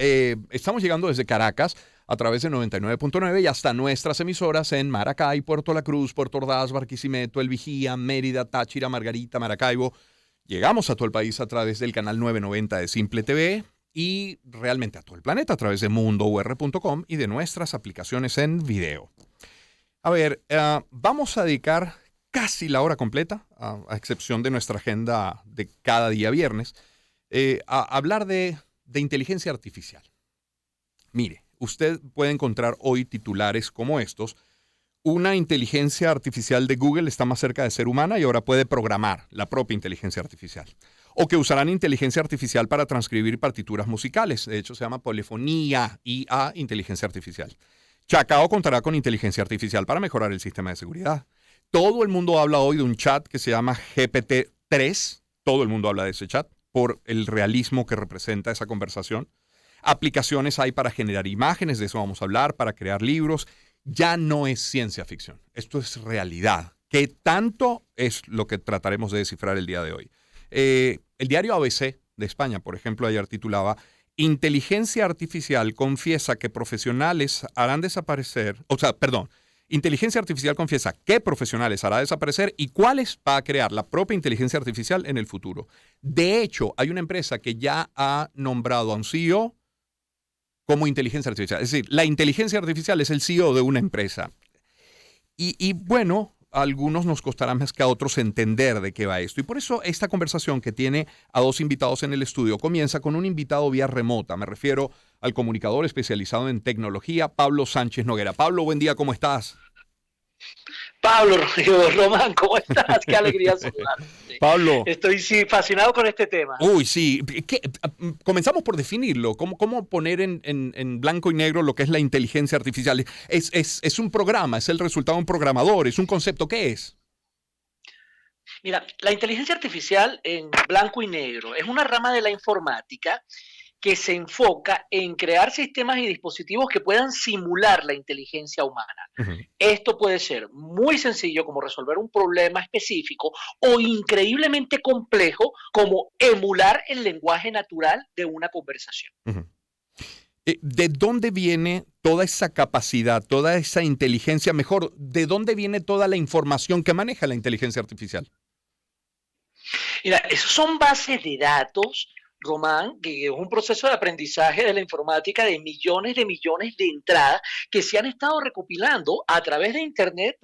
Estamos llegando desde Caracas a través de 99.9 y hasta nuestras emisoras en Maracay, Puerto La Cruz, Puerto Ordaz, Barquisimeto, El Vigía, Mérida, Táchira, Margarita, Maracaibo. Llegamos a todo el país a través del canal 990 de Simple TV y realmente a todo el planeta a través de mundour.com y de nuestras aplicaciones en video. A ver, vamos a dedicar casi la hora completa, a excepción de nuestra agenda de cada día viernes, a hablar de inteligencia artificial. Mire, usted puede encontrar hoy titulares como estos. Una inteligencia artificial de Google está más cerca de ser humana y ahora puede programar la propia inteligencia artificial. O que usarán inteligencia artificial para transcribir partituras musicales. De hecho, se llama polifonía, IA, inteligencia artificial. Chacao contará con inteligencia artificial para mejorar el sistema de seguridad. Todo el mundo habla hoy de un chat que se llama GPT-3. Todo el mundo habla de ese chat por el realismo que representa esa conversación. Aplicaciones hay para generar imágenes, de eso vamos a hablar, para crear libros. Ya no es ciencia ficción, esto es realidad. ¿Qué tanto es lo que trataremos de descifrar el día de hoy? El diario ABC de España, por ejemplo, ayer titulaba Inteligencia artificial confiesa que profesionales harán desaparecer, Inteligencia artificial confiesa qué profesionales hará desaparecer y cuáles va a crear la propia inteligencia artificial en el futuro. De hecho, hay una empresa que ya ha nombrado a un CEO como inteligencia artificial. Es decir, la inteligencia artificial es el CEO de una empresa. Y bueno, a algunos nos costará más que a otros entender de qué va esto. Y por eso esta conversación que tiene a dos invitados en el estudio comienza con un invitado vía remota. Me refiero al comunicador especializado en tecnología, Pablo Sánchez Noguera. Pablo, buen día, ¿cómo estás? Pablo Rodrigo Román, ¿cómo estás? Qué alegría saludarte. Pablo. Estoy fascinado con este tema. Uy, sí. Comenzamos por definirlo. ¿Cómo poner en blanco y negro lo que es la inteligencia artificial? Es un programa, es el resultado de un programador, es un concepto. ¿Qué es? Mira, la inteligencia artificial en blanco y negro es una rama de la informática que se enfoca en crear sistemas y dispositivos que puedan simular la inteligencia humana. Uh-huh. Esto puede ser muy sencillo como resolver un problema específico o increíblemente complejo como emular el lenguaje natural de una conversación. Uh-huh. ¿De dónde viene toda esa capacidad, toda esa inteligencia? Mejor, ¿de dónde viene toda la información que maneja la inteligencia artificial? Mira, esos son bases de datos, Román, que es un proceso de aprendizaje de la informática de millones de entradas que se han estado recopilando a través de Internet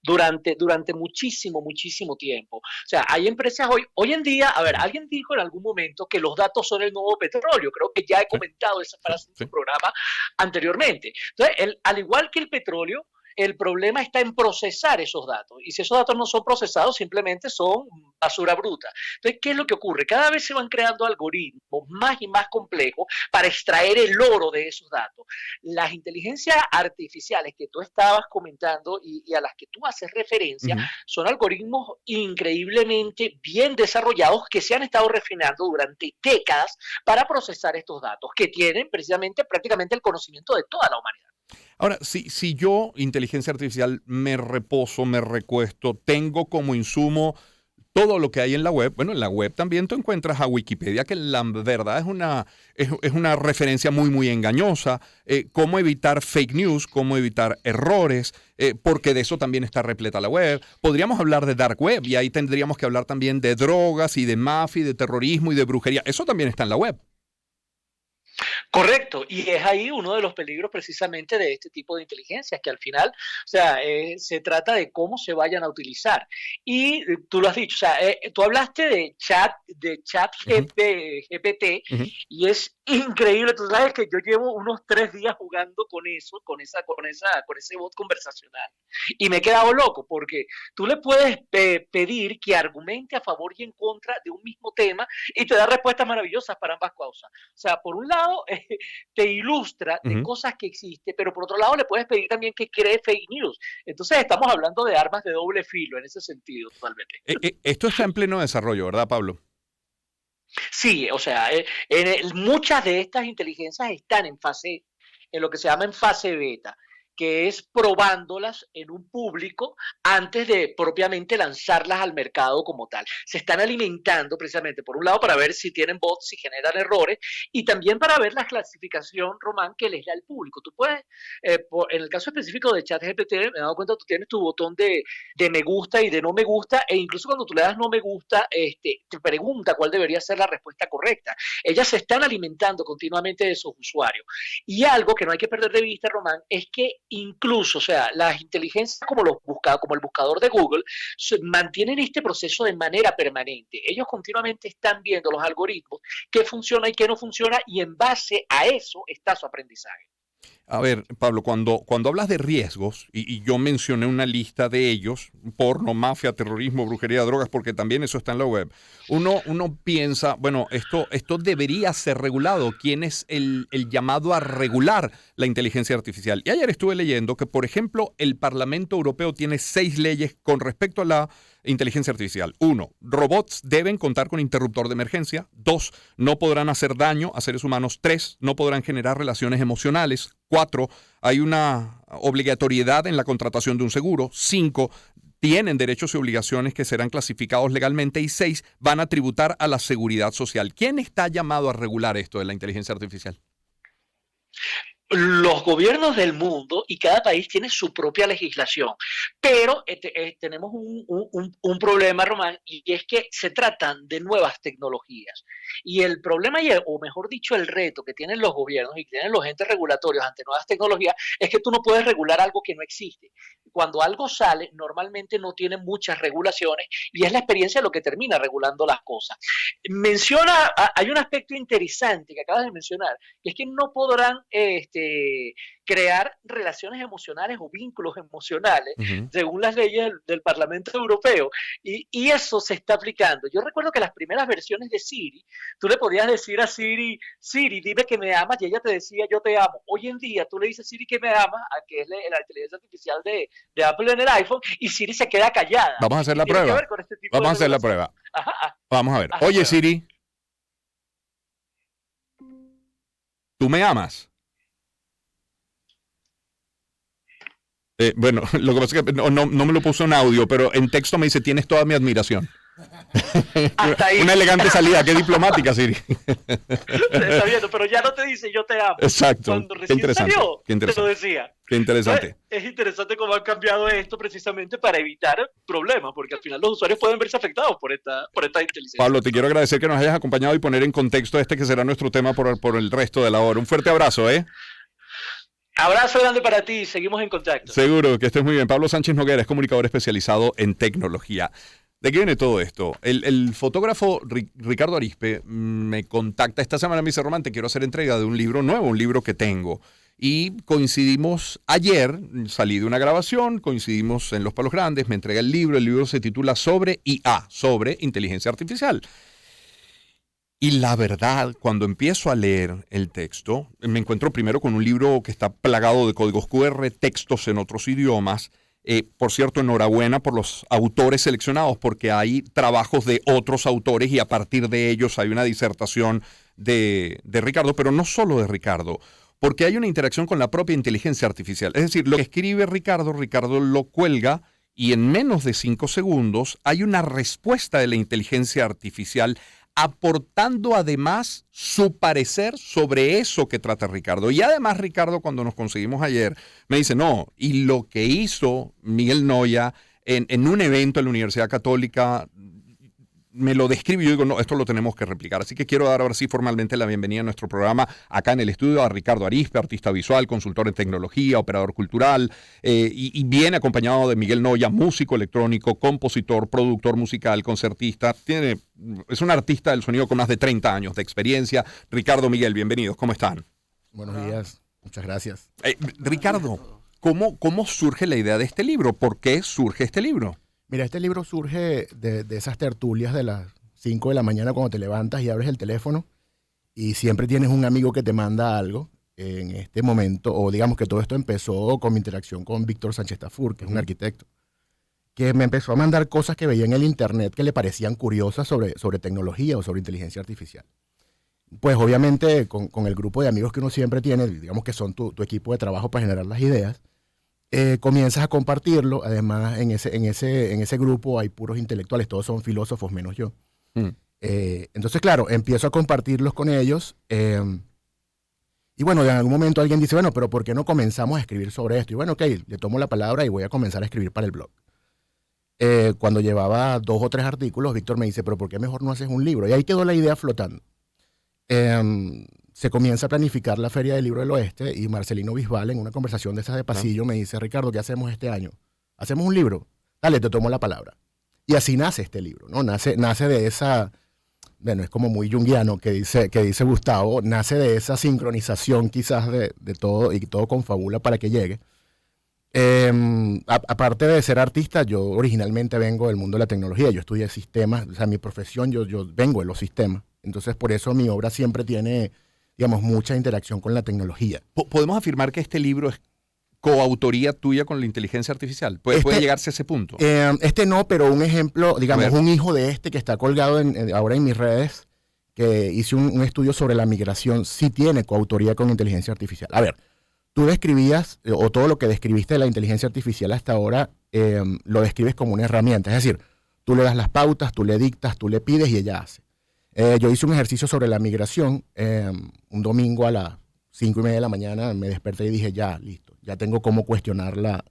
durante muchísimo tiempo. O sea, hay empresas hoy en día, a ver, alguien dijo en algún momento que los datos son el nuevo petróleo. Creo que ya he comentado esa frase en tu programa anteriormente. Entonces, al igual que el petróleo, el problema está en procesar esos datos. Y si esos datos no son procesados, simplemente son basura bruta. Entonces, ¿qué es lo que ocurre? Cada vez se van creando algoritmos más y más complejos para extraer el oro de esos datos. Las inteligencias artificiales que tú estabas comentando y a las que tú haces referencia, Uh-huh. son algoritmos increíblemente bien desarrollados que se han estado refinando durante décadas para procesar estos datos, que tienen precisamente prácticamente el conocimiento de toda la humanidad. Ahora, si yo, inteligencia artificial, me reposo, me recuesto, tengo como insumo todo lo que hay en la web, bueno, en la web también tú encuentras a Wikipedia, que la verdad es una referencia muy engañosa. Cómo evitar fake news, cómo evitar errores, porque de eso también está repleta la web. Podríamos hablar de dark web y ahí tendríamos que hablar también de drogas y de mafia y de terrorismo y de brujería. Eso también está en la web. Correcto, y es ahí uno de los peligros precisamente de este tipo de inteligencias, que al final, o sea, se trata de cómo se vayan a utilizar. Y tú lo has dicho, o sea, tú hablaste de chat Uh-huh. GPT, Uh-huh. y es increíble. Tú sabes que yo llevo unos 3 días jugando con eso, con ese bot conversacional, y me he quedado loco, porque tú le puedes pedir que argumente a favor y en contra de un mismo tema, y te da respuestas maravillosas para ambas causas. O sea, por un lado, te ilustra de Uh-huh. cosas que existen, pero por otro lado le puedes pedir también que cree fake news. Entonces estamos hablando de armas de doble filo en ese sentido, totalmente. Esto está en pleno desarrollo, ¿verdad, Pablo? Sí, o sea, muchas de estas inteligencias están en lo que se llama en fase beta. que es probándolas en un público antes de propiamente lanzarlas al mercado como tal. Se están alimentando precisamente, por un lado, para ver si tienen bots, si generan errores, y también para ver la clasificación, Román, que les da el público. Tú puedes, en el caso específico de ChatGPT, me he dado cuenta, tú tienes tu botón de me gusta y de no me gusta, e incluso cuando tú le das no me gusta, te pregunta cuál debería ser la respuesta correcta. Ellas se están alimentando continuamente de esos usuarios. Y algo que no hay que perder de vista, Román, es que incluso, o sea, las inteligencias como el buscador de Google, mantienen este proceso de manera permanente. Ellos continuamente están viendo los algoritmos, qué funciona y qué no funciona, y en base a eso está su aprendizaje. A ver, Pablo, cuando hablas de riesgos, y yo mencioné una lista de ellos, porno, mafia, terrorismo, brujería, drogas, porque también eso está en la web, uno piensa, bueno, esto debería ser regulado. ¿Quién es el llamado a regular la inteligencia artificial? Y ayer estuve leyendo que, por ejemplo, el Parlamento Europeo tiene 6 leyes con respecto a la inteligencia artificial. 1. Robots deben contar con interruptor de emergencia. 2. No podrán hacer daño a seres humanos. 3. No podrán generar relaciones emocionales. 4. Hay una obligatoriedad en la contratación de un seguro. 5. Tienen derechos y obligaciones que serán clasificados legalmente. Y 6. Van a tributar a la seguridad social. ¿Quién está llamado a regular esto de la inteligencia artificial? Los gobiernos del mundo, y cada país tiene su propia legislación, pero tenemos un problema, Román, y es que se tratan de nuevas tecnologías. Y el problema, o mejor dicho, el reto que tienen los gobiernos y que tienen los entes regulatorios ante nuevas tecnologías, es que tú no puedes regular algo que no existe. Cuando algo sale, normalmente no tiene muchas regulaciones, y es la experiencia lo que termina regulando las cosas. Hay un aspecto interesante que acabas de mencionar, que es que no podrán crear relaciones emocionales o vínculos emocionales, según las leyes del Parlamento Europeo, y eso se está aplicando. Yo recuerdo que las primeras versiones de Siri, tú le podías decir a Siri, dime que me amas, y ella te decía, yo te amo. Hoy en día tú le dices Siri que me amas, que es la inteligencia artificial de Apple en el iPhone, y Siri se queda callada. Vamos a hacer la prueba. Vamos a hacer la prueba. Vamos a ver. Oye, Siri, ¿tú me amas? Bueno, lo que pasa es que no me lo puso en audio, pero en texto me dice, tienes toda mi admiración. Hasta ahí. Una elegante salida, qué diplomática, Siri. Está viendo, pero ya no te dice yo te amo. Exacto. Cuando recién salió, te lo decía. Qué interesante. Entonces, es interesante cómo han cambiado esto precisamente para evitar problemas, porque al final los usuarios pueden verse afectados por esta inteligencia. Pablo, te quiero agradecer que nos hayas acompañado y poner en contexto que será nuestro tema por el resto de la hora. Un fuerte abrazo, ¿eh? Abrazo grande para ti, seguimos en contacto. Seguro, que estés muy bien. Pablo Sánchez Noguera es comunicador especializado en tecnología. ¿De qué viene todo esto? El fotógrafo Ricardo Arizpe me contacta esta semana, me dice, Román, te quiero hacer entrega de un libro nuevo, un libro que tengo. Y coincidimos ayer, salí de una grabación, coincidimos en Los Palos Grandes, me entrega el libro se titula Sobre IA, sobre inteligencia artificial. Y la verdad, cuando empiezo a leer el texto, me encuentro primero con un libro que está plagado de códigos QR, textos en otros idiomas. Por cierto, enhorabuena por los autores seleccionados, porque hay trabajos de otros autores y a partir de ellos hay una disertación de Ricardo, pero no solo de Ricardo, porque hay una interacción con la propia inteligencia artificial. Es decir, lo que escribe Ricardo lo cuelga y en menos de 5 segundos hay una respuesta de la inteligencia artificial aportando además su parecer sobre eso que trata Ricardo. Y además Ricardo, cuando nos conseguimos ayer, me dice, no, y lo que hizo Miguel Noya en un evento en la Universidad Católica, me lo describe y yo digo, no, esto lo tenemos que replicar. Así que quiero dar ahora sí formalmente la bienvenida a nuestro programa acá en el estudio a Ricardo Arizpe, artista visual, consultor en tecnología, operador cultural, y viene acompañado de Miguel Noya, músico electrónico, compositor, productor musical, concertista. Es un artista del sonido con más de 30 años de experiencia. Ricardo, Miguel, bienvenidos. ¿Cómo están? Buenos días. Muchas gracias. Ricardo, ¿cómo surge la idea de este libro? ¿Por qué surge este libro? Mira, este libro surge de esas tertulias de las 5 de la mañana cuando te levantas y abres el teléfono y siempre tienes un amigo que te manda algo. En este momento, o digamos que todo esto empezó con mi interacción con Víctor Sánchez Tafur, que es un arquitecto, que me empezó a mandar cosas que veía en el internet que le parecían curiosas sobre tecnología o sobre inteligencia artificial. Pues obviamente con el grupo de amigos que uno siempre tiene, digamos que son tu equipo de trabajo para generar las ideas, Comienzas a compartirlo. Además, en ese grupo hay puros intelectuales, todos son filósofos menos yo. Entonces, claro, empiezo a compartirlos con ellos. Y bueno, en algún momento alguien dice, bueno, pero ¿por qué no comenzamos a escribir sobre esto? Y bueno, ok, le tomo la palabra y voy a comenzar a escribir para el blog. Cuando llevaba 2 o 3 artículos, Víctor me dice, pero ¿por qué mejor no haces un libro? Y ahí quedó la idea flotando. Se comienza a planificar la Feria del Libro del Oeste y Marcelino Bisbal, en una conversación de esas de pasillo, me dice, Ricardo, ¿qué hacemos este año? ¿Hacemos un libro? Dale, te tomo la palabra. Y así nace este libro, ¿no? Nace de esa, bueno, es como muy junguiano que dice Gustavo, nace de esa sincronización quizás de todo, y todo confabula para que llegue. Aparte de ser artista, yo originalmente vengo del mundo de la tecnología, yo estudié sistemas, o sea, mi profesión, yo vengo de los sistemas, entonces por eso mi obra siempre tiene, digamos, mucha interacción con la tecnología. ¿Podemos afirmar que este libro es coautoría tuya con la inteligencia artificial? ¿Puede llegarse a ese punto? No, pero un ejemplo, digamos, un hijo de este que está colgado ahora en mis redes, que hice un estudio sobre la migración, sí tiene coautoría con inteligencia artificial. A ver, tú describías, o todo lo que describiste de la inteligencia artificial hasta ahora, lo describes como una herramienta. Es decir, tú le das las pautas, tú le dictas, tú le pides y ella hace. Yo hice un ejercicio sobre la migración. Un domingo a las 5:30 de la mañana me desperté y dije, ya, listo, ya tengo cómo cuestionar la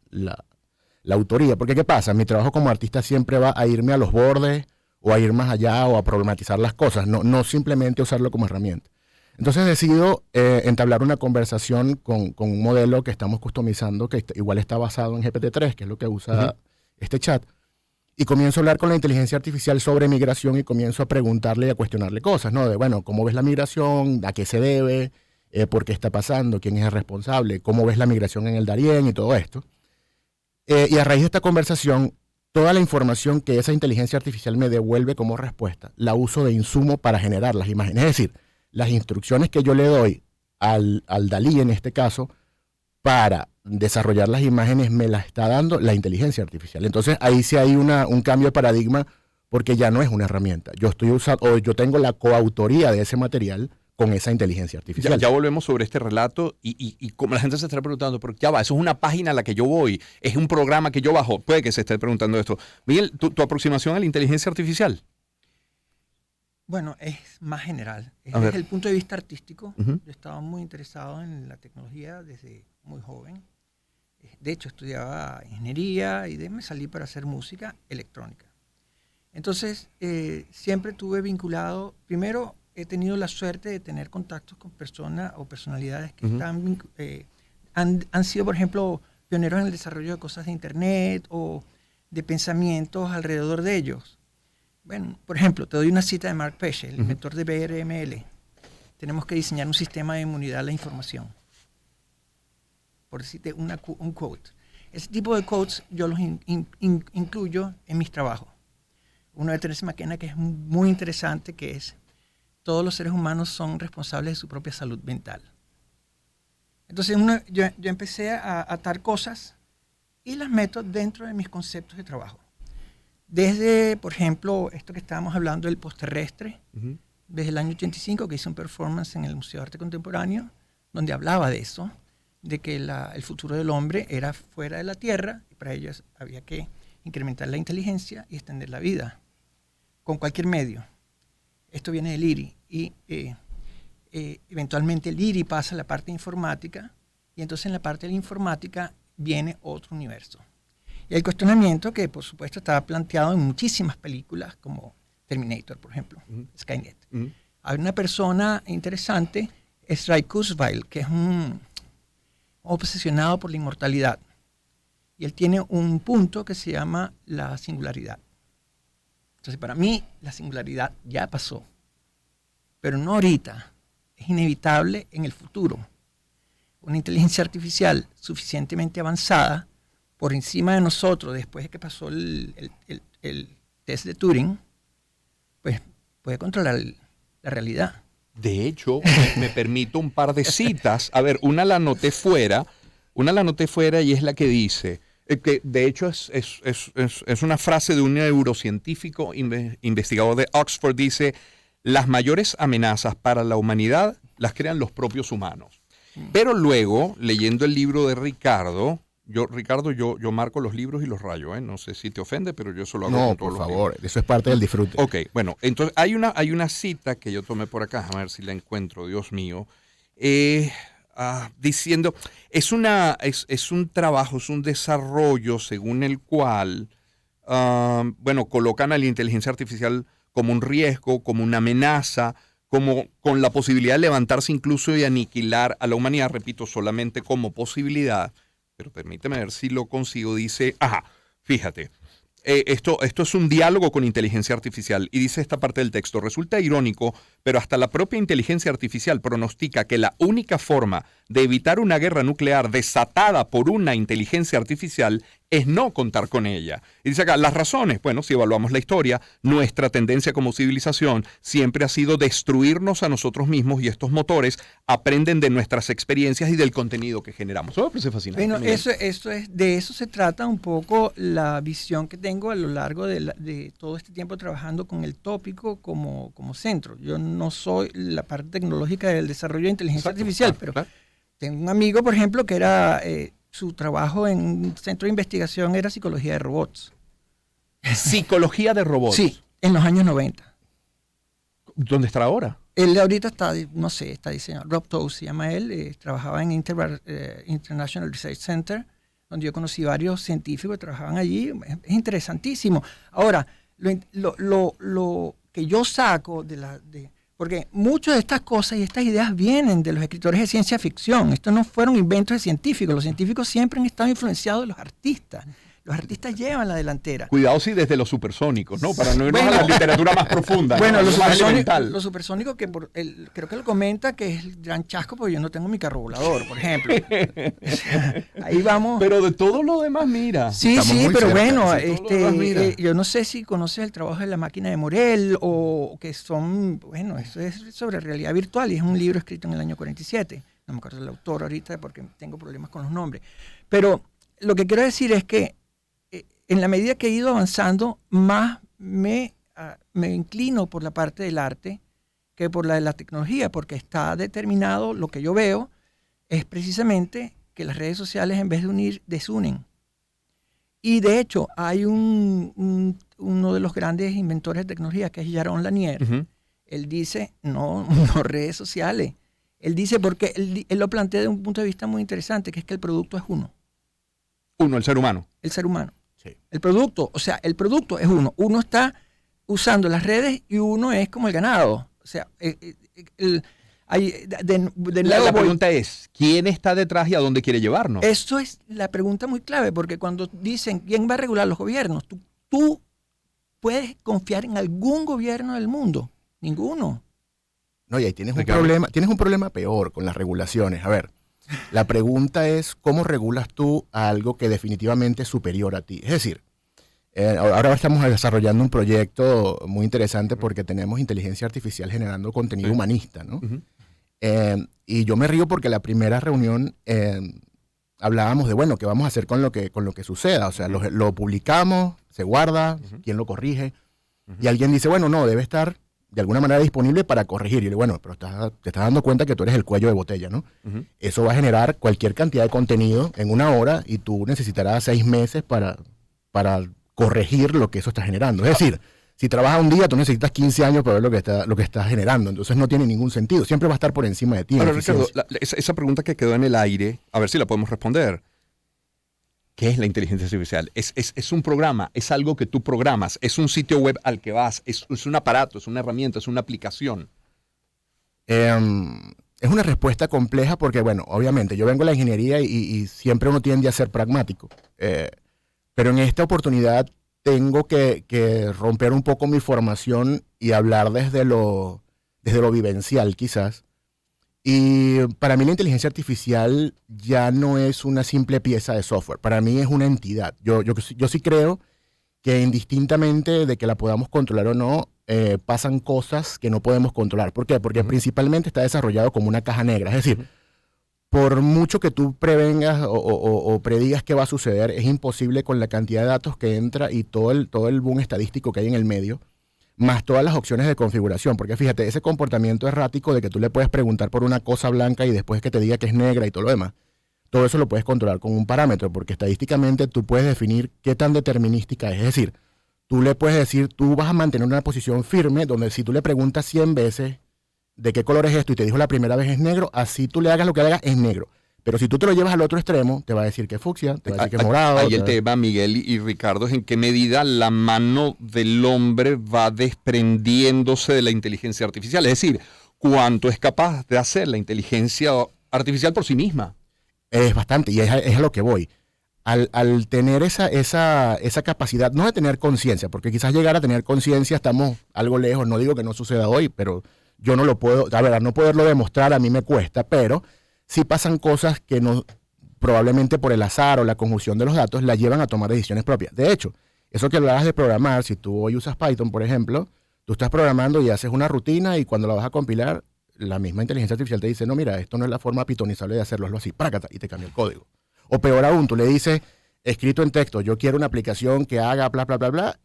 autoría. Porque ¿qué pasa? Mi trabajo como artista siempre va a irme a los bordes, o a ir más allá, o a problematizar las cosas, no simplemente usarlo como herramienta. Entonces decido entablar una conversación con un modelo que estamos customizando, que igual está basado en GPT-3, que es lo que usa este chat, y comienzo a hablar con la inteligencia artificial sobre migración y comienzo a preguntarle y a cuestionarle cosas, ¿no? De, bueno, ¿cómo ves la migración? ¿A qué se debe? ¿Por qué está pasando? ¿Quién es el responsable? ¿Cómo ves la migración en el Darién? Y todo esto. Y a raíz de esta conversación, toda la información que esa inteligencia artificial me devuelve como respuesta, la uso de insumo para generar las imágenes. Es decir, las instrucciones que yo le doy al DALL-E en este caso para desarrollar las imágenes me las está dando la inteligencia artificial. Entonces ahí sí hay un cambio de paradigma, porque ya no es una herramienta. Yo tengo la coautoría de ese material con esa inteligencia artificial. Ya volvemos sobre este relato y como la gente se estará preguntando, pero ya va, eso es una página a la que yo voy, es un programa que yo bajo. Puede que se esté preguntando esto. Miguel, tu aproximación a la inteligencia artificial. Bueno, es más general. Desde el punto de vista artístico, yo estaba muy interesado en la tecnología desde muy joven. De hecho, estudiaba ingeniería y de ahí me salí para hacer música electrónica. Entonces, siempre tuve vinculado, primero he tenido la suerte de tener contactos con personas o personalidades que han sido, por ejemplo, pioneros en el desarrollo de cosas de Internet o de pensamientos alrededor de ellos. Bueno, por ejemplo, te doy una cita de Mark Pesce, el inventor de BRML. Tenemos que diseñar un sistema de inmunidad a la información. Por decirte un quote. Ese tipo de quotes yo los incluyo en mis trabajos. Uno de Teresa McKenna que es muy interesante, que es: todos los seres humanos son responsables de su propia salud mental. Entonces yo empecé a atar cosas y las meto dentro de mis conceptos de trabajo. Desde, por ejemplo, esto que estábamos hablando del postterrestre, desde el año 85, que hice un performance en el Museo de Arte Contemporáneo, donde hablaba de eso, de que el futuro del hombre era fuera de la Tierra, y para ello había que incrementar la inteligencia y extender la vida, con cualquier medio. Esto viene del IRI, y eventualmente el IRI pasa a la parte informática, y entonces en la parte de la informática viene otro universo. Y el cuestionamiento que, por supuesto, estaba planteado en muchísimas películas, como Terminator, por ejemplo, Skynet. Hay una persona interesante, es Ray Kurzweil, que es un obsesionado por la inmortalidad. Y él tiene un punto que se llama la singularidad. Entonces, para mí, la singularidad ya pasó, pero no ahorita. Es inevitable en el futuro. Una inteligencia artificial suficientemente avanzada por encima de nosotros, después de que pasó el test de Turing, pues puede controlar la realidad. De hecho, me permito un par de citas. A ver, una la anoté fuera y es la que dice, que de hecho es una frase de un neurocientífico investigador de Oxford, dice: las mayores amenazas para la humanidad las crean los propios humanos. Pero luego, leyendo el libro de Ricardo, Ricardo, yo marco los libros y los rayo, ¿eh? No sé si te ofende, pero yo eso lo hago No, con todos por los favor, libros. eso es parte del disfrute. Ok, bueno, entonces hay una cita que yo tomé por acá, a ver si la encuentro, Dios mío, diciendo, es un trabajo, es un desarrollo según el cual, colocan a la inteligencia artificial como un riesgo, como una amenaza, como con la posibilidad de levantarse incluso y aniquilar a la humanidad, repito, solamente como posibilidad, pero permíteme ver si lo consigo, dice, fíjate, esto es un diálogo con inteligencia artificial y dice esta parte del texto, resulta irónico, pero hasta la propia inteligencia artificial pronostica que la única forma de evitar una guerra nuclear desatada por una inteligencia artificial es no contar con ella. Y dice acá, las razones, bueno, si evaluamos la historia, nuestra tendencia como civilización siempre ha sido destruirnos a nosotros mismos y estos motores aprenden de nuestras experiencias y del contenido que generamos. Eso me parece fascinante. Bueno, de eso se trata un poco la visión que tengo a lo largo de todo este tiempo trabajando con el tópico como centro. Yo no soy la parte tecnológica del desarrollo de inteligencia artificial, pero tengo un amigo, por ejemplo, que era... su trabajo en un centro de investigación era psicología de robots. ¿Psicología de robots? Sí, en los años 90. ¿Dónde está ahora? Él ahorita está, no sé, está diseñando. Rob Tow se llama él, trabajaba en International Research Center, donde yo conocí varios científicos que trabajaban allí. Es interesantísimo. Ahora, lo que yo saco porque muchas de estas cosas y estas ideas vienen de los escritores de ciencia ficción. Estos no fueron inventos de científicos. Los científicos siempre han estado influenciados de los artistas. Los artistas llevan la delantera. Cuidado si desde los supersónicos, ¿no? Para no irnos a la literatura más profunda. Bueno, ¿no? los supersónicos que creo que lo comenta que es el gran chasco porque yo no tengo mi carro volador, por ejemplo. O sea, ahí vamos. Pero de todo lo demás, mira. Sí, pero cerca, bueno, yo no sé si conoces el trabajo de La máquina de Morel o que son, bueno, eso es sobre realidad virtual y es un libro escrito en el año 47. No me acuerdo del autor ahorita porque tengo problemas con los nombres. Pero lo que quiero decir es que en la medida que he ido avanzando, más me inclino por la parte del arte que por la de la tecnología, porque está determinado, lo que yo veo, es precisamente que las redes sociales en vez de unir, desunen. Y de hecho, hay uno de los grandes inventores de tecnología, que es Jaron Lanier. Uh-huh. Él dice, no redes sociales. Él dice, porque él lo plantea de un punto de vista muy interesante, que es que el producto es uno. Uno, el ser humano. El ser humano. Sí. El producto es uno. Uno está usando las redes y uno es como el ganado. O sea, la pregunta es, ¿quién está detrás y a dónde quiere llevarnos? Eso es la pregunta muy clave, porque cuando dicen quién va a regular los gobiernos, tú puedes confiar en algún gobierno del mundo. Ninguno. No, y ahí tienes un problema peor con las regulaciones. A ver, la pregunta es, ¿cómo regulas tú a algo que definitivamente es superior a ti? Es decir, ahora estamos desarrollando un proyecto muy interesante porque tenemos inteligencia artificial generando contenido humanista, ¿no? Uh-huh. Y yo me río porque la primera reunión hablábamos de, bueno, ¿qué vamos a hacer con lo que suceda? O sea, lo publicamos, se guarda, uh-huh. ¿Quién lo corrige? Uh-huh. Y alguien dice, bueno, no, debe estar de alguna manera disponible para corregir. Y yo le digo, bueno, pero te estás dando cuenta que tú eres el cuello de botella, ¿no? Uh-huh. Eso va a generar cualquier cantidad de contenido en una hora y tú necesitarás 6 meses para corregir lo que eso está generando. Es decir, si trabajas un día, tú necesitas 15 años para ver lo que está generando. Entonces no tiene ningún sentido. Siempre va a estar por encima de ti. Ahora, Ricardo, esa pregunta que quedó en el aire, a ver si la podemos responder. ¿Qué es la inteligencia artificial? Es un programa, es algo que tú programas, es un sitio web al que vas, es un aparato, es una herramienta, es una aplicación. Es una respuesta compleja porque, bueno, obviamente yo vengo de la ingeniería y siempre uno tiende a ser pragmático. Pero en esta oportunidad tengo que romper un poco mi formación y hablar desde lo vivencial, quizás. Y para mí la inteligencia artificial ya no es una simple pieza de software. Para mí es una entidad. Yo sí creo que indistintamente de que la podamos controlar o no, pasan cosas que no podemos controlar. ¿Por qué? Porque principalmente está desarrollado como una caja negra. Es decir, por mucho que tú prevengas o predigas qué va a suceder, es imposible con la cantidad de datos que entra y todo el boom estadístico que hay en el medio, más todas las opciones de configuración. Porque fíjate, ese comportamiento errático de que tú le puedes preguntar por una cosa blanca y después que te diga que es negra y todo lo demás. todo eso lo puedes controlar con un parámetro, porque estadísticamente tú puedes definir qué tan determinística es. Es decir, tú le puedes decir, tú vas a mantener una posición firme, donde si tú le preguntas 100 veces de qué color es esto y te dijo la primera vez es negro, así tú le hagas lo que hagas, es negro. Pero si tú te lo llevas al otro extremo, te va a decir que es fucsia, te va a decir que es morado. Ahí el tema, Miguel y Ricardo, es en qué medida la mano del hombre va desprendiéndose de la inteligencia artificial. Es decir, cuánto es capaz de hacer la inteligencia artificial por sí misma. Es bastante, y es a lo que voy. Al tener esa capacidad, no de tener conciencia, porque quizás llegar a tener conciencia estamos algo lejos, no digo que no suceda hoy, pero yo no lo puedo, la verdad, no poderlo demostrar a mí me cuesta, pero sí pasan cosas que no, probablemente por el azar o la conjunción de los datos la llevan a tomar decisiones propias. De hecho, eso que hablabas de programar, si tú hoy usas Python, por ejemplo, tú estás programando y haces una rutina y cuando la vas a compilar, la misma inteligencia artificial te dice, no, mira, esto no es la forma pitonizable de hacerlo, hazlo así, prácata, y te cambia el código. O peor aún, tú le dices, escrito en texto, yo quiero una aplicación que haga bla, bla, bla, bla,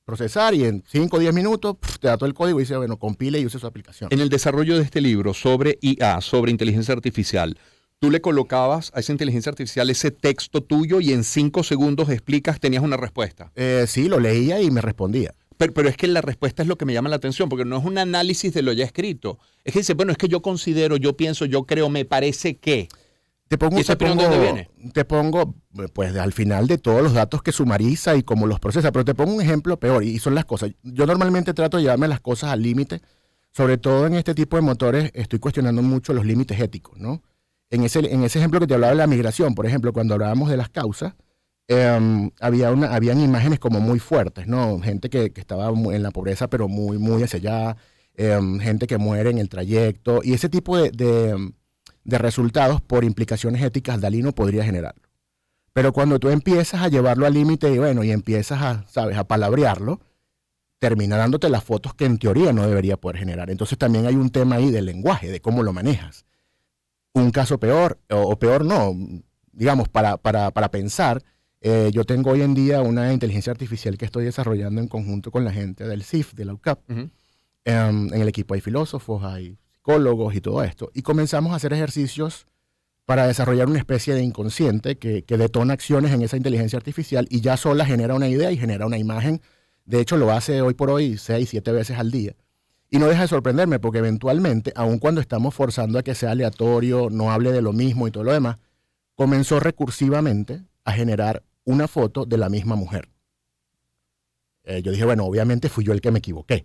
procesar y en 5 o 10 minutos te da todo el código y dice, bueno, compile y use su aplicación. En el desarrollo de este libro sobre IA, sobre inteligencia artificial, tú le colocabas a esa inteligencia artificial ese texto tuyo y en 5 segundos explicas, tenías una respuesta. Sí, lo leía y me respondía. Pero es que la respuesta es lo que me llama la atención, porque no es un análisis de lo ya escrito. Es que dice, bueno, es que yo considero, yo pienso, yo creo, me parece que... Te pongo, pues al final de todos los datos que sumariza y cómo los procesa, pero te pongo un ejemplo peor y son las cosas. Yo normalmente trato de llevarme las cosas al límite, sobre todo en este tipo de motores estoy cuestionando mucho los límites éticos, ¿no? En ese ejemplo que te hablaba de la migración, por ejemplo, cuando hablábamos de las causas, habían imágenes como muy fuertes, ¿no? Gente que estaba en la pobreza pero muy, muy hacia allá, gente que muere en el trayecto y ese tipo de resultados por implicaciones éticas Dalí no podría generarlo. Pero cuando tú empiezas a llevarlo al límite y bueno, y empiezas a palabrearlo, termina dándote las fotos que en teoría no debería poder generar. Entonces también hay un tema ahí del lenguaje, de cómo lo manejas. Un caso peor, o peor no, digamos, para pensar, yo tengo hoy en día una inteligencia artificial que estoy desarrollando en conjunto con la gente del CIF, de la UCAP. En el equipo hay filósofos, hay psicólogos y todo esto, y comenzamos a hacer ejercicios para desarrollar una especie de inconsciente que detona acciones en esa inteligencia artificial y ya sola genera una idea y genera una imagen. De hecho, lo hace hoy por hoy 6, 7 veces al día. Y no deja de sorprenderme porque eventualmente, aun cuando estamos forzando a que sea aleatorio, no hable de lo mismo y todo lo demás, comenzó recursivamente a generar una foto de la misma mujer. Yo dije, bueno, obviamente fui yo el que me equivoqué.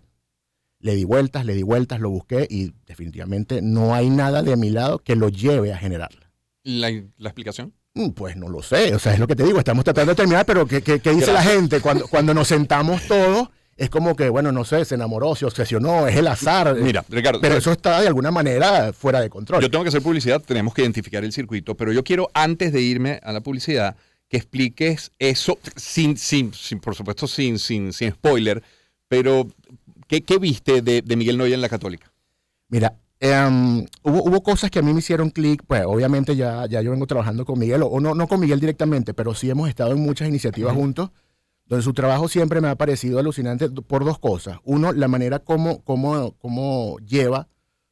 Le di vueltas, lo busqué y definitivamente no hay nada de mi lado que lo lleve a generarla. ¿La explicación? Pues no lo sé, o sea, es lo que te digo, estamos tratando de terminar, pero ¿qué dice la gente? Cuando nos sentamos todos, es como que, bueno, no sé, se enamoró, se obsesionó, es el azar. Mira, Ricardo. Pero eso está de alguna manera fuera de control. Yo tengo que hacer publicidad, tenemos que identificar el circuito, pero yo quiero, antes de irme a la publicidad, que expliques eso, por supuesto, sin spoiler, pero ¿qué viste de Miguel Noya en la Católica? Mira, hubo cosas que a mí me hicieron clic, pues obviamente ya yo vengo trabajando con Miguel, o no con Miguel directamente, pero sí hemos estado en muchas iniciativas juntos, donde su trabajo siempre me ha parecido alucinante por 2 cosas. Uno, la manera como lleva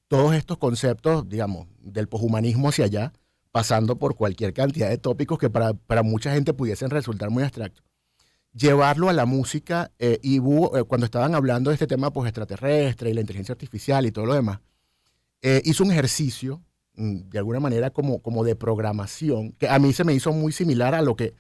todos estos conceptos, digamos, del poshumanismo hacia allá, pasando por cualquier cantidad de tópicos que para mucha gente pudiesen resultar muy abstractos. Llevarlo a la música y cuando estaban hablando de este tema pues, extraterrestre y la inteligencia artificial y todo lo demás, hizo un ejercicio, de alguna manera como de programación, que a mí se me hizo muy similar a lo que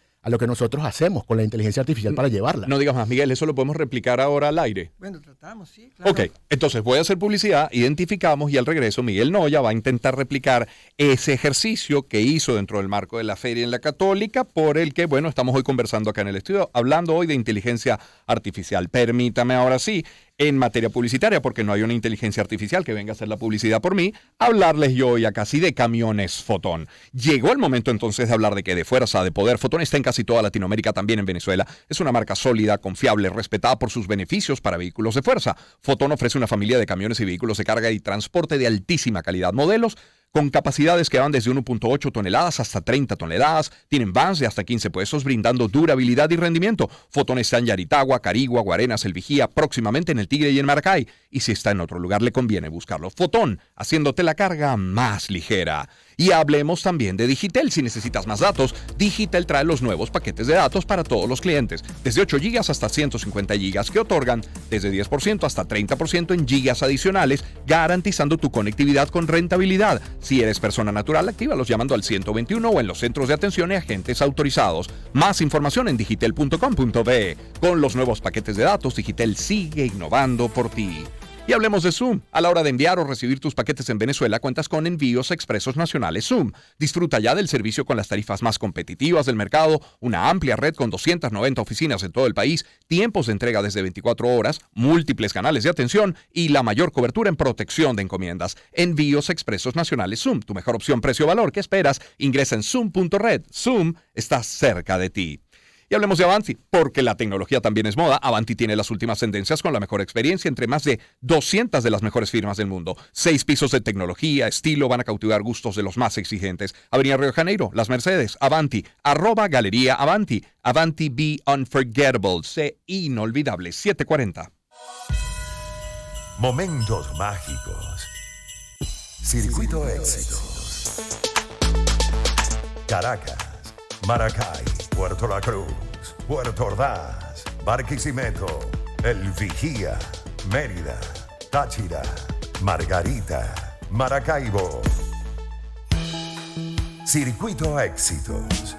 nosotros hacemos con la inteligencia artificial para llevarla. No digas más, Miguel, eso lo podemos replicar ahora al aire. Bueno, tratamos, sí, claro. Ok, entonces voy a hacer publicidad, identificamos y al regreso Miguel Noya va a intentar replicar ese ejercicio que hizo dentro del marco de la feria en la Católica, por el que, bueno, estamos hoy conversando acá en el estudio, hablando hoy de inteligencia artificial. Permítame ahora sí, en materia publicitaria, porque no hay una inteligencia artificial que venga a hacer la publicidad por mí, hablarles yo hoy acá sí de camiones Fotón. Llegó el momento entonces de hablar de que de fuerza, de poder. Fotón está en casi toda Latinoamérica, también en Venezuela. Es una marca sólida, confiable, respetada por sus beneficios para vehículos de fuerza. Fotón ofrece una familia de camiones y vehículos de carga y transporte de altísima calidad. Modelos con capacidades que van desde 1.8 toneladas hasta 30 toneladas. Tienen vans de hasta 15 puestos, brindando durabilidad y rendimiento. Fotón está en Yaritagua, Carigua, Guarenas, El Vigía, próximamente en El Tigre y en Maracay. Y si está en otro lugar, le conviene buscarlo. Fotón, haciéndote la carga más ligera. Y hablemos también de Digitel. Si necesitas más datos, Digitel trae los nuevos paquetes de datos para todos los clientes, desde 8 GB hasta 150 GB, que otorgan desde 10% hasta 30% en gigas adicionales, garantizando tu conectividad con rentabilidad. Si eres persona natural, actívalos llamando al 121 o en los centros de atención y agentes autorizados. Más información en digitel.com.be. Con los nuevos paquetes de datos, Digitel sigue innovando por ti. Y hablemos de Zoom. A la hora de enviar o recibir tus paquetes en Venezuela, cuentas con envíos expresos nacionales Zoom. Disfruta ya del servicio con las tarifas más competitivas del mercado, una amplia red con 290 oficinas en todo el país, tiempos de entrega desde 24 horas, múltiples canales de atención y la mayor cobertura en protección de encomiendas. Envíos expresos nacionales Zoom, tu mejor opción precio-valor. ¿Qué esperas? Ingresa en zoom.red. Zoom está cerca de ti. Y hablemos de Avanti, porque la tecnología también es moda. Avanti tiene las últimas tendencias con la mejor experiencia entre más de 200 de las mejores firmas del mundo. 6 pisos de tecnología, estilo, van a cautivar gustos de los más exigentes. Avenida Río de Janeiro, Las Mercedes, Avanti, @Galería Avanti. Avanti be unforgettable, sé inolvidable. 740. Momentos mágicos. Circuito Éxitos. Caracas, Maracay, Puerto La Cruz, Puerto Ordaz, Barquisimeto, El Vigía, Mérida, Táchira, Margarita, Maracaibo. Circuito Éxitos.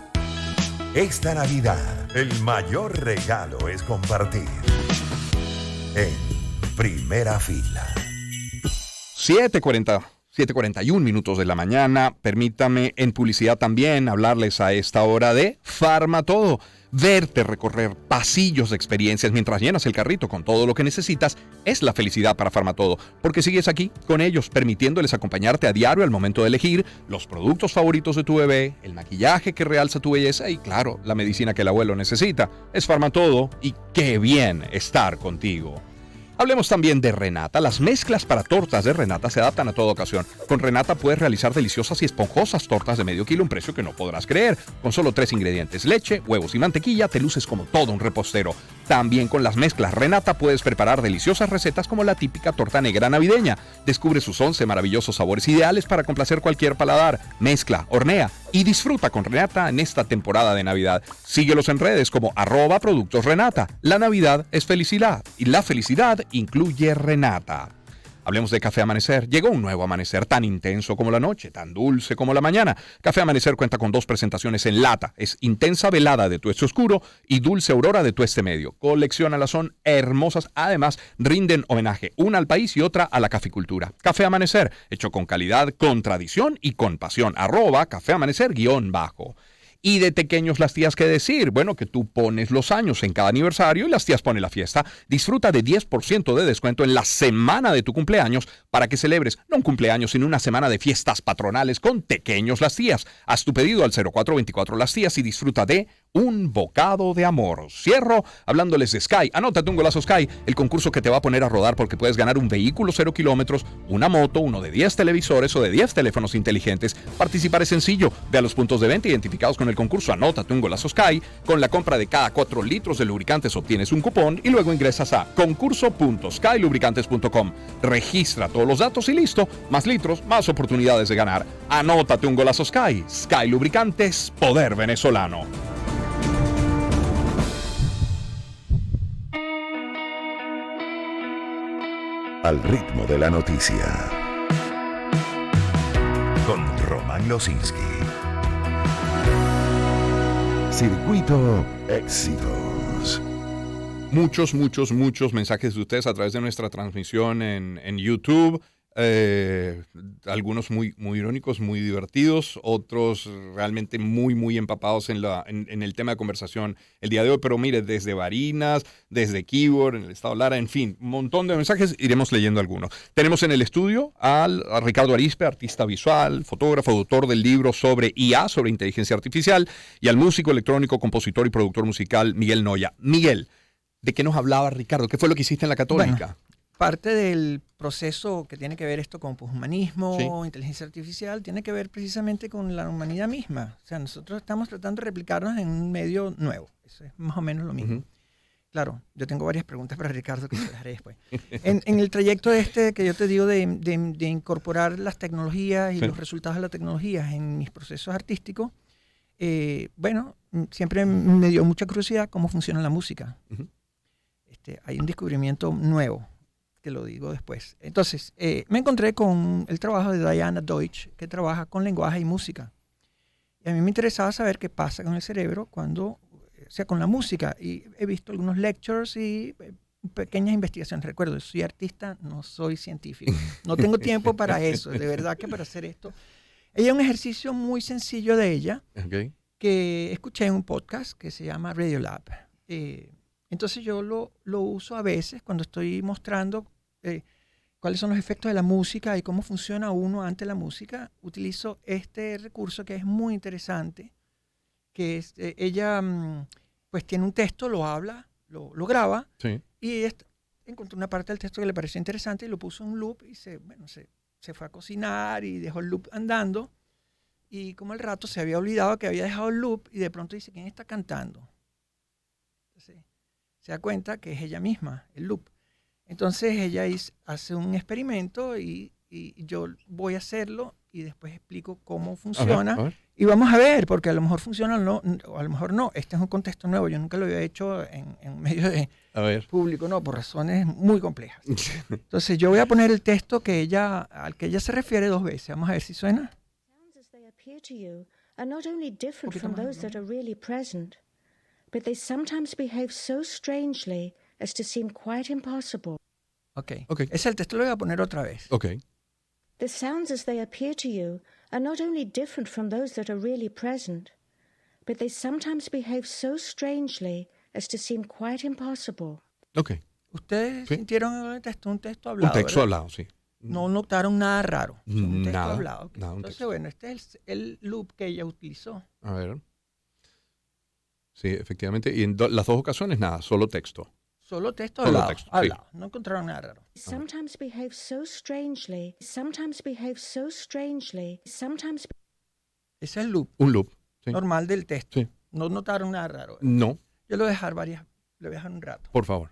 Esta Navidad, el mayor regalo es compartir. En primera fila. 7:41 minutos de la mañana. Permítame en publicidad también hablarles a esta hora de Farmatodo. Verte recorrer pasillos de experiencias mientras llenas el carrito con todo lo que necesitas es la felicidad para Farmatodo, porque sigues aquí con ellos, permitiéndoles acompañarte a diario al momento de elegir los productos favoritos de tu bebé, el maquillaje que realza tu belleza y, claro, la medicina que el abuelo necesita. Es Farmatodo y qué bien estar contigo. Hablemos también de Renata. Las mezclas para tortas de Renata se adaptan a toda ocasión. Con Renata puedes realizar deliciosas y esponjosas tortas de medio kilo a un precio que no podrás creer. Con solo 3 ingredientes, leche, huevos y mantequilla, te luces como todo un repostero. También con las mezclas Renata puedes preparar deliciosas recetas como la típica torta negra navideña. Descubre sus 11 maravillosos sabores ideales para complacer cualquier paladar. Mezcla, hornea y disfruta con Renata en esta temporada de Navidad. Síguelos en redes como @Productos Renata. La Navidad es felicidad y la felicidad incluye Renata. Hablemos de Café Amanecer. Llegó un nuevo amanecer tan intenso como la noche, tan dulce como la mañana. Café Amanecer cuenta con 2 presentaciones en lata. Es intensa velada de tueste oscuro y dulce aurora de tueste medio. Colecciónalas, son hermosas. Además, rinden homenaje, una al país y otra a la caficultura. Café Amanecer, hecho con calidad, con tradición y con pasión. @Café Amanecer _ Y de pequeños las tías, ¿qué decir? Bueno, que tú pones los años en cada aniversario y las tías ponen la fiesta. Disfruta de 10% de descuento en la semana de tu cumpleaños para que celebres no un cumpleaños, sino una semana de fiestas patronales con pequeños las tías. Haz tu pedido al 0424 las tías y disfruta de un bocado de amor. Cierro hablándoles de Sky. Anótate un golazo Sky, el concurso que te va a poner a rodar porque puedes ganar un vehículo 0 kilómetros, una moto, uno de 10 televisores o de 10 teléfonos inteligentes. Participar es sencillo. Ve a los puntos de venta identificados con el concurso. Anótate un golazo Sky. Con la compra de cada 4 litros de lubricantes obtienes un cupón y luego ingresas a concurso.skylubricantes.com. Registra todos los datos y listo. Más litros, más oportunidades de ganar. Anótate un golazo Sky. Sky Lubricantes, poder venezolano. Al ritmo de la noticia. Con Román Losinski. Circuito Éxitos. Muchos mensajes de ustedes a través de nuestra transmisión en YouTube. Algunos muy irónicos, muy divertidos, otros realmente muy empapados en el tema de conversación el día de hoy. Pero mire, desde Barinas, desde Keyboard, en el estado Lara, en fin, un montón de mensajes, iremos leyendo algunos. Tenemos en el estudio a Ricardo Arispe, artista visual, fotógrafo, autor del libro sobre IA, sobre inteligencia artificial, y al músico electrónico, compositor y productor musical Miguel Noya. Miguel, ¿de qué nos hablaba Ricardo? ¿Qué fue lo que hiciste en la Católica? Bueno, parte del proceso que tiene que ver esto con poshumanismo, Sí. inteligencia artificial, tiene que ver precisamente con la humanidad misma. O sea, nosotros estamos tratando de replicarnos en un medio nuevo. Eso es más o menos lo mismo. Claro, yo tengo varias preguntas para Ricardo que se las haré después. En el trayecto que yo te digo de incorporar las tecnologías y los resultados de las tecnologías en mis procesos artísticos, siempre me dio mucha curiosidad cómo funciona la música. Uh-huh. Hay un descubrimiento nuevo, que lo digo después. Entonces, me encontré con el trabajo de Diana Deutsch, que trabaja con lenguaje y música. Y a mí me interesaba saber qué pasa con el cerebro cuando, con la música. Y he visto algunos lectures y pequeñas investigaciones. Recuerdo, soy artista, no soy científico. No tengo tiempo para eso, de verdad que para hacer esto. Ella, un ejercicio muy sencillo de ella, Okay. que escuché en un podcast que se llama Radiolab. Entonces yo lo uso a veces cuando estoy mostrando cuáles son los efectos de la música y cómo funciona uno ante la música. Utilizo este recurso que es muy interesante, que es, ella pues tiene un texto, lo habla, lo graba, Sí. y encontró una parte del texto que le pareció interesante y lo puso en un loop y se fue a cocinar y dejó el loop andando. Y como al rato se había olvidado que había dejado el loop y de pronto dice, ¿quién está cantando? Entonces, se da cuenta que es ella misma, el loop. Entonces ella hace un experimento y yo voy a hacerlo y después explico cómo funciona. A ver. Y vamos a ver, porque a lo mejor funciona o a lo mejor no. Este es un contexto nuevo, yo nunca lo había hecho en medio de A ver. público, no, por razones muy complejas. Entonces yo voy a poner el texto al que ella se refiere 2 veces. Vamos a ver si suena. Sounds as they appear to you are not only different Poquito from más, those ¿no? that are really present, but they sometimes behave so strangely as to seem quite impossible. Ok. Ok. Ese es el texto, lo voy a poner otra vez. Ok. The sounds as they appear to you are not only different from those that are really present, but they sometimes behave so strangely as to seem quite impossible. Ok. Ustedes Sí. sintieron el texto, un texto hablado, Un texto ¿verdad? hablado, sí. No notaron nada raro. Es un texto Nada, hablado. Ok. nada, un Entonces, texto. bueno, este es el loop que ella utilizó. A ver. Sí, efectivamente. Y en las 2 ocasiones, nada, solo texto. Solo texto Solo hablado. texto, sí. Hablado. No encontraron nada raro. Sometimes behave so strangely, sometimes behave so strangely, sometimes Ese es el loop Un loop. Sí. normal del texto. Sí. No notaron nada raro. No, Yo lo voy a dejar lo voy a dejar un rato. por favor.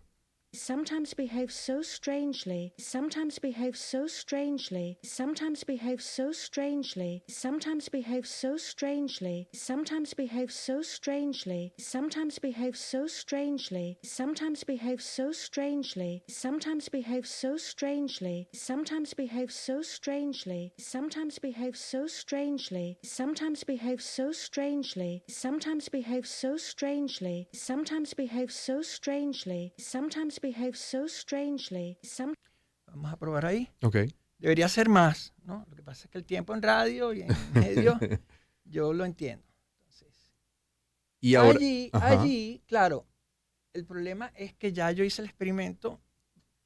sometimes behave so strangely, sometimes behave so strangely, sometimes behave so strangely, sometimes behave so strangely, sometimes behave so strangely, sometimes behave so strangely, sometimes behave so strangely, sometimes behave so strangely, sometimes behave so strangely, sometimes behave so strangely, sometimes behave so strangely, sometimes behave so strangely, sometimes behave so strangely, sometimes behave so strangely, Vamos a probar ahí. Ok. Debería ser más, ¿no? Lo que pasa es que el tiempo en radio y en medio, yo lo entiendo. Entonces, Y ahora. Ajá. allí, claro, el problema es que ya yo hice el experimento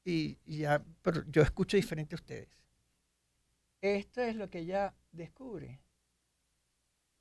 y ya, pero yo escucho diferente a ustedes. Esto es lo que ella descubre.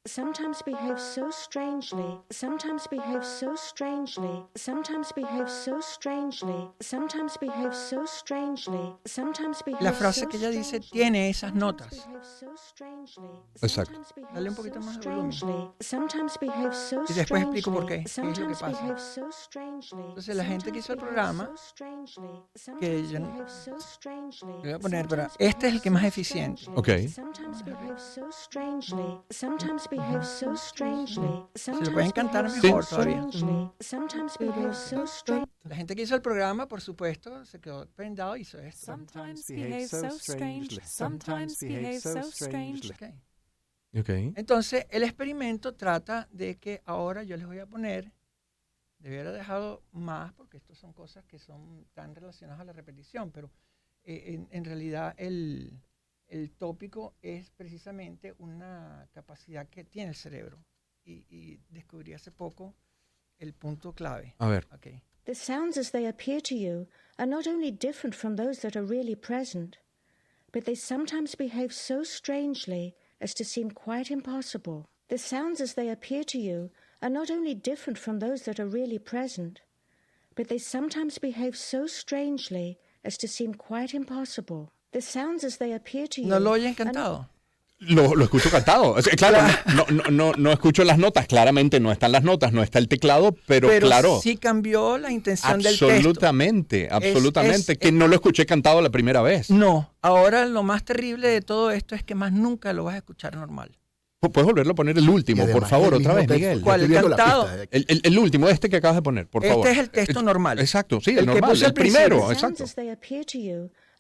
sometimes behave so strangely, sometimes behave so strangely, sometimes behave so strangely, sometimes behave so strangely, sometimes behave La frase so que ella dice strangely, tiene esas sometimes notas. behave so strangely, Exacto. sometimes behave Dale un poquito so más de volumen. strangely, sometimes behave so Y después explico por strangely, qué es lo que sometimes pasa. behave so strangely, Entonces, la gente que hizo el sometimes programa, behave so strangely, que sometimes yo no- behave so strangely, le voy a poner, pero sometimes este es el que más behave es so eficiente. strangely, Ok. sometimes behave so strangely, sometimes behave so strangely, Si lo pueden cantar behave mejor so todavía. strangely, sometimes behave so strangely. La gente que hizo el programa, por supuesto, se quedó prendado y hizo esto. Sometimes behave so strangely. Sometimes behave so strangely. Ok. Ok. Entonces, el experimento trata de que ahora yo les voy a poner, debiera haber dejado más, porque estas son cosas que son tan relacionadas a la repetición, pero en realidad el tópico es precisamente una capacidad que tiene el cerebro. Y descubrí hace poco el punto clave. A ver. Okay. The sounds as they appear to you are not only different from those that are really present, but they sometimes behave so strangely as to seem quite impossible. The sounds as they appear to you are not only different from those that are really present, but they sometimes behave so strangely as to seem quite impossible. The sounds as they appear to you ¿No lo oyen are cantado? Lo escucho cantado. O sea, claro, no escucho las notas. Claramente no están las notas, no está el teclado, pero claro. sí cambió la intención del texto. Absolutamente. Que no lo escuché cantado la primera vez. No, ahora lo más terrible de todo esto es que más nunca lo vas a escuchar normal. ¿Puedes volverlo a poner el último, por favor, otra vez, Miguel? ¿Cuál? ¿El cantado? El último, este que acabas de poner, por favor. Este es el texto normal. Exacto, sí, el normal, el primero, exacto.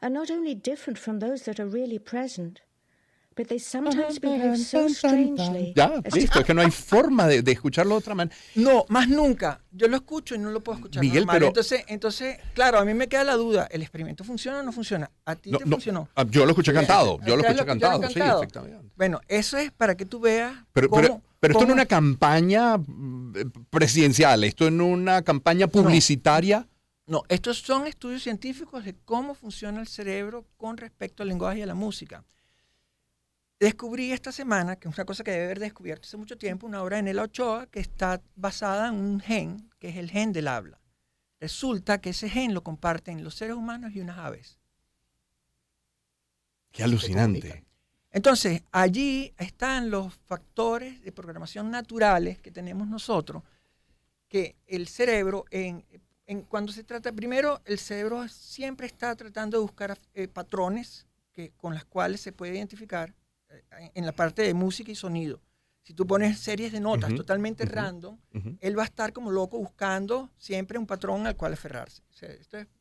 Are not only different from those that are really present, but they sometimes behave so strangely. Ya, listo, es que no hay forma de escucharlo de otra manera. No, más nunca. Yo lo escucho y no lo puedo escuchar Miguel, normal. pero... Entonces, claro, a mí me queda la duda, ¿el experimento funciona o no funciona? ¿A ti te funcionó? Yo lo escuché cantado, sí, efectivamente. Bueno, eso es para que tú veas pero esto en una campaña presidencial, esto en una campaña publicitaria... No, estos son estudios científicos de cómo funciona el cerebro con respecto al lenguaje y a la música. Descubrí esta semana, que es una cosa que debe haber descubierto hace mucho tiempo, una obra de Nela Ochoa que está basada en un gen, que es el gen del habla. Resulta que ese gen lo comparten los seres humanos y unas aves. Qué alucinante. Entonces, allí están los factores de programación naturales que tenemos nosotros, que el cerebro cuando se trata, primero, el cerebro siempre está tratando de buscar patrones con las cuales se puede identificar en la parte de música y sonido. Si tú pones series de notas totalmente random, él va a estar como loco buscando siempre un patrón al cual aferrarse. O sea,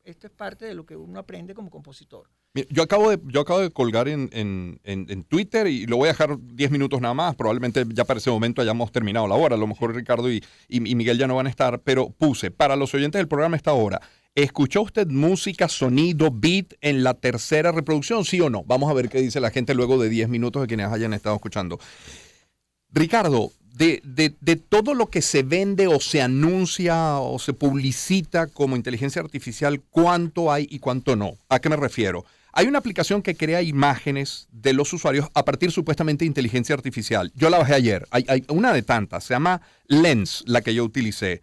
esto es parte de lo que uno aprende como compositor. Mira, yo acabo de colgar en Twitter y lo voy a dejar 10 minutos nada más. Probablemente ya para ese momento hayamos terminado la hora. A lo mejor Ricardo y Miguel ya no van a estar, pero puse para los oyentes del programa esta hora. ¿Escuchó usted música, sonido, beat en la tercera reproducción? ¿Sí o no? Vamos a ver qué dice la gente luego de 10 minutos de quienes hayan estado escuchando. Ricardo, de todo lo que se vende o se anuncia o se publicita como inteligencia artificial, ¿cuánto hay y cuánto no? ¿A qué me refiero? Hay una aplicación que crea imágenes de los usuarios a partir supuestamente de inteligencia artificial. Yo la bajé ayer. Hay una de tantas. Se llama Lens, la que yo utilicé.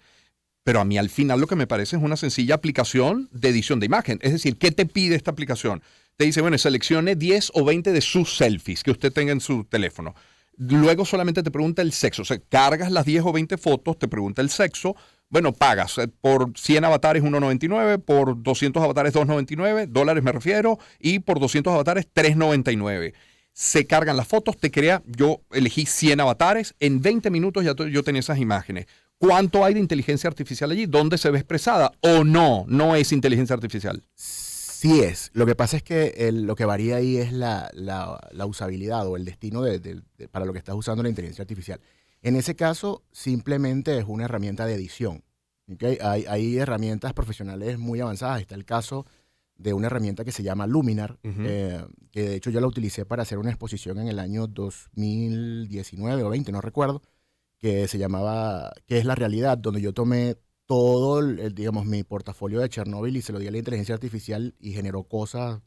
Pero a mí al final lo que me parece es una sencilla aplicación de edición de imagen. Es decir, ¿qué te pide esta aplicación? Te dice, bueno, seleccione 10 o 20 de sus selfies que usted tenga en su teléfono. Luego solamente te pregunta el sexo. O sea, cargas las 10 o 20 fotos, te pregunta el sexo. Bueno, pagas por 100 avatares $1.99, por 200 avatares $2.99, dólares me refiero, y por 200 avatares $3.99. Se cargan las fotos, te crea, yo elegí 100 avatares, en 20 minutos ya yo tenía esas imágenes. ¿Cuánto hay de inteligencia artificial allí? ¿Dónde se ve expresada? ¿O no es inteligencia artificial? Sí es. Lo que pasa es que lo que varía ahí es la usabilidad o el destino para lo que estás usando la inteligencia artificial. En ese caso, simplemente es una herramienta de edición. ¿Okay? Hay herramientas profesionales muy avanzadas. Está el caso de una herramienta que se llama Luminar, que de hecho yo la utilicé para hacer una exposición en el año 2019 o 20, no recuerdo, que se llamaba ¿Qué es la realidad?, donde yo tomé todo, digamos, mi portafolio de Chernobyl y se lo di a la inteligencia artificial y generó cosas,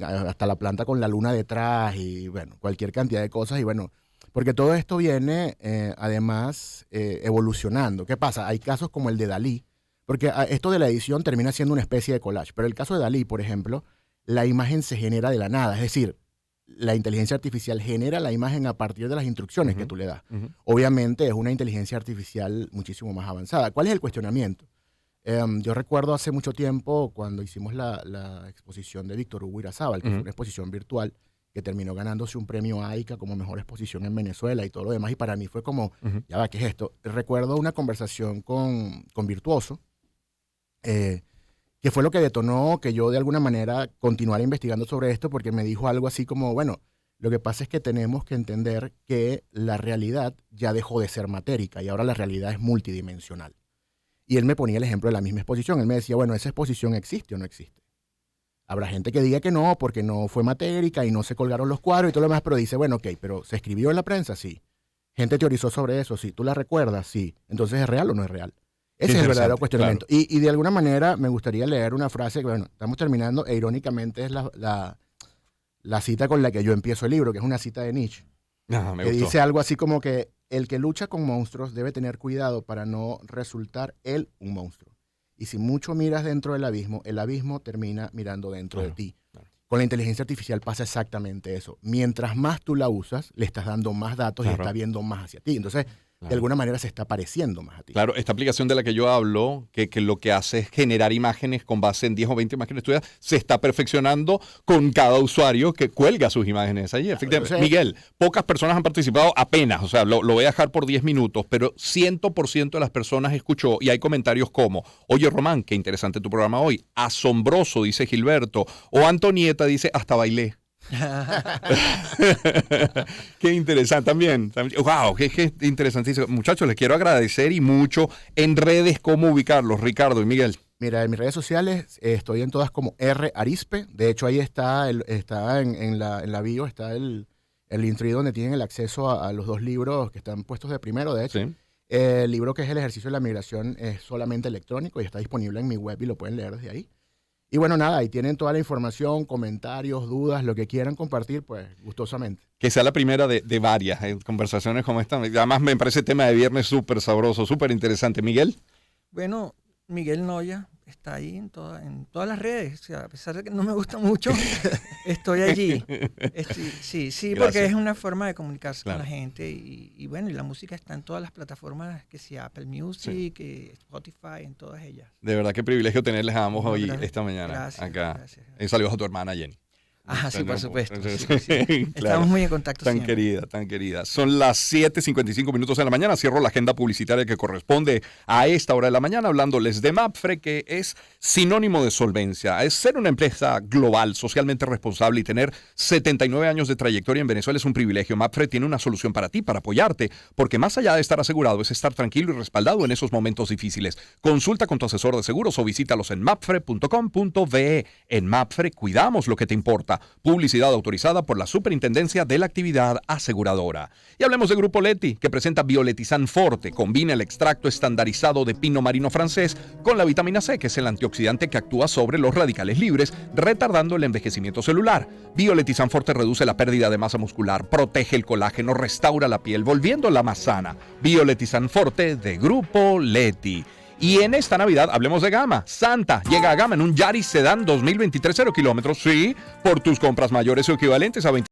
hasta la planta con la luna detrás y, bueno, cualquier cantidad de cosas. Y, bueno, porque todo esto viene, además, evolucionando. ¿Qué pasa? Hay casos como el de Dalí, porque esto de la edición termina siendo una especie de collage. Pero el caso de Dalí, por ejemplo, la imagen se genera de la nada. Es decir, la inteligencia artificial genera la imagen a partir de las instrucciones que tú le das. Obviamente es una inteligencia artificial muchísimo más avanzada. ¿Cuál es el cuestionamiento? Yo recuerdo hace mucho tiempo cuando hicimos la exposición de Víctor Hugo Irazábal, que fue una exposición virtual, que terminó ganándose un premio AICA como mejor exposición en Venezuela y todo lo demás. Y para mí fue como, ya va, ¿qué es esto? Recuerdo una conversación con Virtuoso, que fue lo que detonó que yo de alguna manera continuara investigando sobre esto, porque me dijo algo así como, bueno, lo que pasa es que tenemos que entender que la realidad ya dejó de ser matérica y ahora la realidad es multidimensional. Y él me ponía el ejemplo de la misma exposición. Él me decía, bueno, ¿esa exposición existe o no existe? Habrá gente que diga que no, porque no fue matérica y no se colgaron los cuadros y todo lo demás, pero dice, bueno, ok, pero ¿se escribió en la prensa? Sí. ¿Gente teorizó sobre eso? Sí. ¿Tú la recuerdas? Sí. Entonces, ¿es real o no es real? Ese es el verdadero cuestionamiento. Claro. Y de alguna manera me gustaría leer una frase que, bueno, estamos terminando e irónicamente es la cita con la que yo empiezo el libro, que es una cita de Nietzsche, que dice algo así como que el que lucha con monstruos debe tener cuidado para no resultar él un monstruo. Y si mucho miras dentro del abismo, el abismo termina mirando dentro de ti. Con la inteligencia artificial pasa exactamente eso. Mientras más tú la usas, le estás dando más datos y está viendo más hacia ti. Entonces, de alguna manera se está pareciendo más a ti. Claro, esta aplicación de la que yo hablo, que lo que hace es generar imágenes con base en 10 o 20 imágenes tuyas, se está perfeccionando con cada usuario que cuelga sus imágenes allí. Efectivamente. Entonces, Miguel, pocas personas han participado apenas, o sea, lo voy a dejar por 10 minutos, pero 100% de las personas escuchó y hay comentarios como, oye Román, qué interesante tu programa hoy, asombroso, dice Gilberto, o Antonieta dice, hasta bailé. Qué interesante también. Wow, qué interesantísimo. Muchachos, les quiero agradecer y mucho. En redes, ¿cómo ubicarlos, Ricardo y Miguel? Mira, en mis redes sociales estoy en todas como R Arispe. De hecho, ahí está, está en la bio, está el link tree donde tienen el acceso a los 2 libros que están puestos de primero, de hecho. Sí. El libro que es El ejercicio de la migración es solamente electrónico y está disponible en mi web y lo pueden leer desde ahí. Y bueno, nada, ahí tienen toda la información, comentarios, dudas, lo que quieran compartir, pues gustosamente. Que sea la primera de varias conversaciones como esta. Además, me parece tema de viernes súper sabroso, súper interesante. Miguel. Bueno, Miguel Noya está ahí en todas las redes. O sea, a pesar de que no me gusta mucho, estoy allí. Sí, Gracias. porque es una forma de comunicarse Claro. con la gente. Y bueno, y la música está en todas las plataformas, que sea Apple Music, Spotify, en todas ellas. De verdad, qué privilegio tenerles a ambos hoy, Gracias. esta mañana. Gracias, acá. gracias. Saludos a tu hermana Jenny. Ah, sí, por supuesto. Sí. Claro. Estamos muy en contacto Tan siempre. querida, tan querida. Son las 7:55 minutos de la mañana. Cierro la agenda publicitaria que corresponde a esta hora de la mañana hablándoles de Mapfre, que es sinónimo de solvencia. Es ser una empresa global, socialmente responsable y tener 79 años de trayectoria en Venezuela es un privilegio. Mapfre tiene una solución para ti, para apoyarte, porque más allá de estar asegurado es estar tranquilo y respaldado en esos momentos difíciles. Consulta con tu asesor de seguros o visítalos en mapfre.com.be. En Mapfre cuidamos lo que te importa. Publicidad autorizada por la Superintendencia de la Actividad Aseguradora. Y hablemos de Grupo Leti, que presenta Bioletizan Forte. Combina el extracto estandarizado de pino marino francés con la vitamina C, que es el antioxidante que actúa sobre los radicales libres, retardando el envejecimiento celular. Bioletizan Forte reduce la pérdida de masa muscular, protege el colágeno, restaura la piel, volviéndola más sana. Bioletizan Forte de Grupo Leti. Y en esta Navidad hablemos de Gama. Santa llega a Gama en un Yaris Sedan 2023 0 kilómetros. Sí, por tus compras mayores o equivalentes a 20